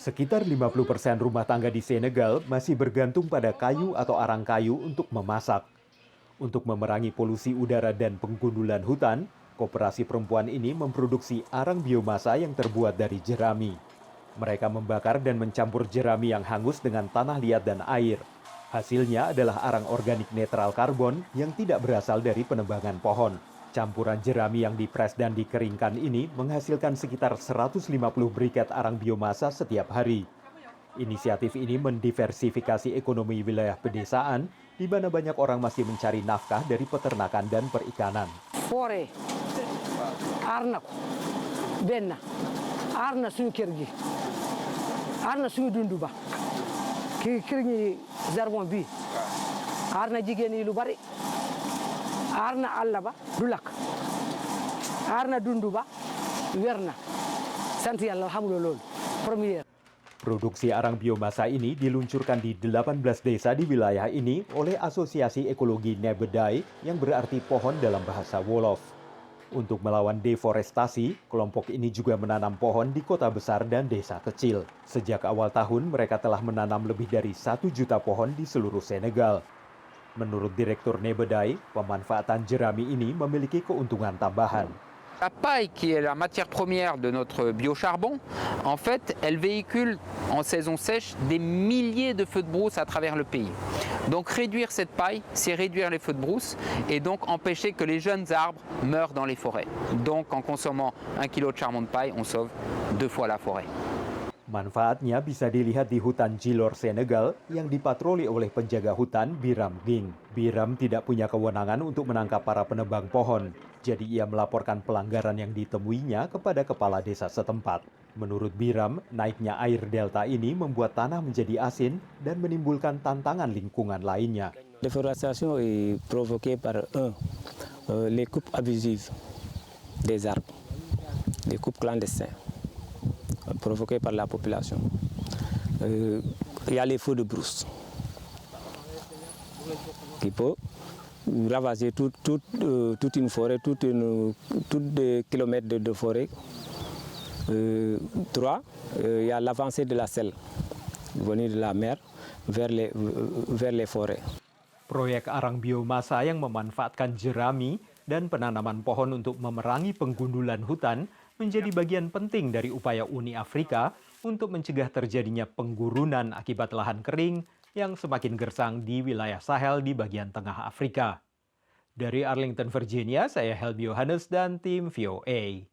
Sekitar 50% rumah tangga di Senegal masih bergantung pada kayu atau arang kayu untuk memasak. Untuk memerangi polusi udara dan penggundulan hutan, koperasi perempuan ini memproduksi arang biomasa yang terbuat dari jerami. Mereka membakar dan mencampur jerami yang hangus dengan tanah liat dan air. Hasilnya adalah arang organik netral karbon yang tidak berasal dari penebangan pohon. Campuran jerami yang dipres dan dikeringkan ini menghasilkan sekitar 150 briket arang biomasa setiap hari. Inisiatif ini mendiversifikasi ekonomi wilayah pedesaan, di mana banyak orang masih mencari nafkah dari peternakan dan perikanan. Fore, arna, benna, arna suñu kër gi, arna suñu dundu ba, kër ñi zarbon bi, arna jigéen yi lu bari, arna àll ba du lakk, arna dundu ba werna, sant yàlla alhamdulillah loolu première. Produksi arang biomasa ini diluncurkan di 18 desa di wilayah ini oleh Asosiasi Ekologi Nebedai yang berarti pohon dalam bahasa Wolof. Untuk melawan deforestasi, kelompok ini juga menanam pohon di kota besar dan desa kecil. Sejak awal tahun, mereka telah menanam lebih dari 1 juta pohon di seluruh Senegal. Menurut Direktur Nebedai, pemanfaatan jerami ini memiliki keuntungan tambahan. La paille, qui est la matière première de notre biocharbon, en fait, elle véhicule en saison sèche des milliers de feux de brousse à travers le pays. Donc réduire cette paille, c'est réduire les feux de brousse et donc empêcher que les jeunes arbres meurent dans les forêts. Donc en consommant 1 kilo de charbon de paille, on sauve 2 fois la forêt. Manfaatnya bisa dilihat di hutan Djilor Senegal yang dipatroli oleh penjaga hutan Biram Ging. Biram tidak punya kewenangan untuk menangkap para penebang pohon, jadi ia melaporkan pelanggaran yang ditemuinya kepada kepala desa setempat. Menurut Biram, naiknya air delta ini membuat tanah menjadi asin dan menimbulkan tantangan lingkungan lainnya. Déforestation est provoquée par les coupes abusives des arbres, les coupes clandestines. Provoqué par la population. Il y a les feux de brousse qui peuvent ravager toute une forêt, tout des kilomètres de forêt. 3, il y a l'avancée de la sel venue de la mer vers les forêts. Proyek arang biomasa yang memanfaatkan jerami dan penanaman pohon untuk memerangi penggundulan hutan menjadi bagian penting dari upaya Uni Afrika untuk mencegah terjadinya penggurunan akibat lahan kering yang semakin gersang di wilayah Sahel di bagian tengah Afrika. Dari Arlington, Virginia, saya Helby Yohanes dan tim VOA.